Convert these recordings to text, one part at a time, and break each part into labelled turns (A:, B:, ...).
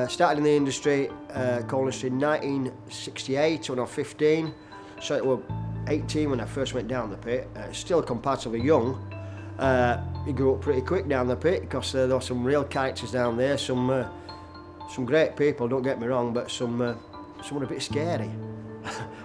A: Started in the industry, coal industry, in 1968 when I was 15. So it was 18 when I first went down the pit. Still comparatively young. He grew up pretty quick down the pit because there were some real characters down there, some great people, don't get me wrong, but some were a bit scary.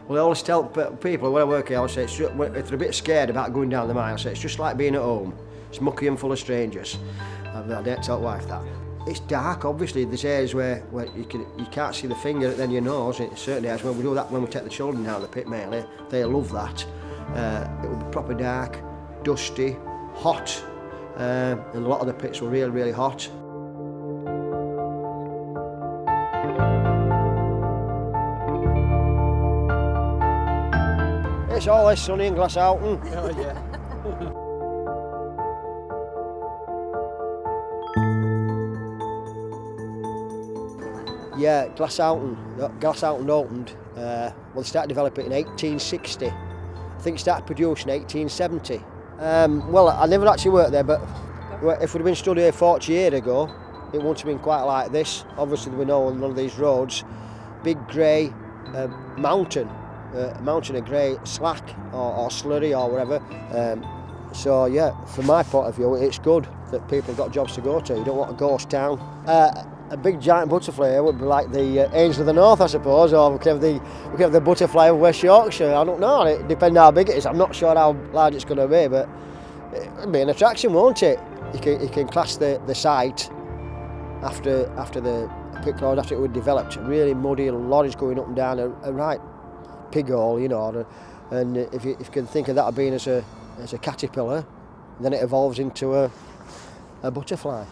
A: Well, I always tell people when I work here, I say if they're a bit scared about going down the mine, I say it's just like being at home. It's mucky and full of strangers. I don't tell wife that. It's dark, obviously. There's areas where you can't see the finger at the end of your nose. In certain areas when we do that, when we take the children down the pit mainly, they love that. It will be proper dark, dusty, hot, and a lot of the pits were really, really hot. It's always sunny in Glasshoughton.
B: Oh, yeah.
A: Yeah, Glasshoughton opened, well, they started developing it in 1860. I think it started producing in 1870. Well, I never actually worked there, but if we'd have been stood here 40 years ago, it wouldn't have been quite like this. Obviously, there were no on one of these roads, big grey mountain of grey slack or slurry or whatever. So yeah, from my point of view, it's good that people have got jobs to go to. You don't want a ghost town. A big giant butterfly would be like the Angel of the North, I suppose, or we could have the butterfly of West Yorkshire. I don't know. It depends how big it is. I'm not sure how large it's going to be, but it'll be an attraction, won't it? You can class the site after the pit road, after it was developed. Really muddy, lorries going up and down, a right pig hole, you know. And if you can think of that being as a caterpillar, then it evolves into a butterfly.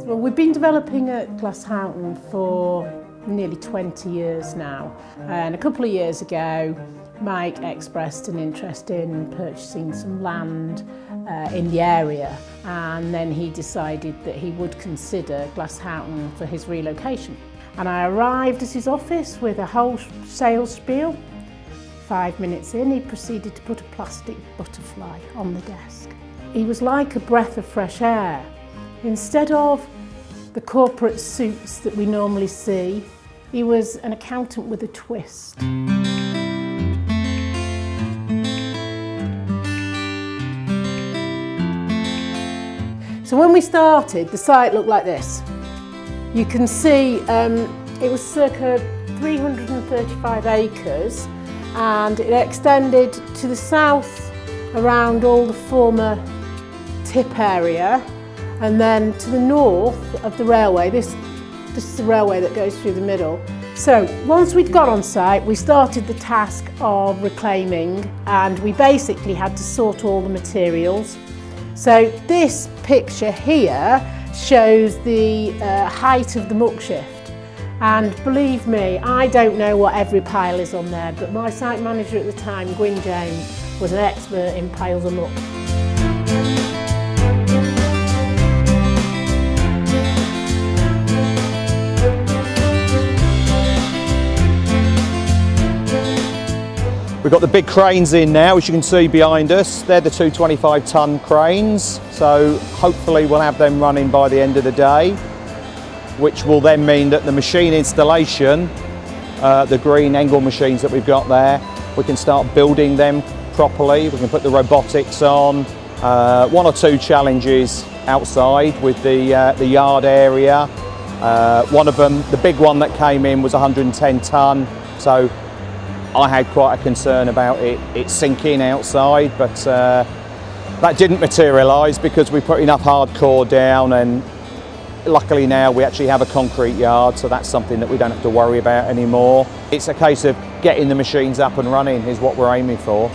C: Well, we've been developing at Glasshoughton for nearly 20 years now, and a couple of years ago Mike expressed an interest in purchasing some land in the area, and then he decided that he would consider Glasshoughton for his relocation. And I arrived at his office with a whole sales spiel. 5 minutes in, he proceeded to put a plastic butterfly on the desk. He was like a breath of fresh air. Instead of the corporate suits that we normally see, he was an accountant with a twist. So when we started, the site looked like this. You can see it was circa 335 acres, and it extended to the south around all the former tip area, and then to the north of the railway. This is the railway that goes through the middle. So once we'd got on site, we started the task of reclaiming, and we basically had to sort all the materials. So this picture here shows the height of the muck shift. And believe me, I don't know what every pile is on there, but my site manager at the time, Gwyn James, was an expert in piles of muck.
B: We've got the big cranes in now, as you can see behind us. They're the 225-ton cranes, so hopefully we'll have them running by the end of the day, which will then mean that the machine installation, the green Engel machines that we've got there, we can start building them properly. We can put the robotics on. One or two challenges outside with the yard area. One of them, the big one that came in, was 110 ton, so I had quite a concern about it sinking outside, but that didn't materialise because we put enough hardcore down, and luckily now we actually have a concrete yard, so that's something that we don't have to worry about anymore. It's a case of getting the machines up and running is what we're aiming for.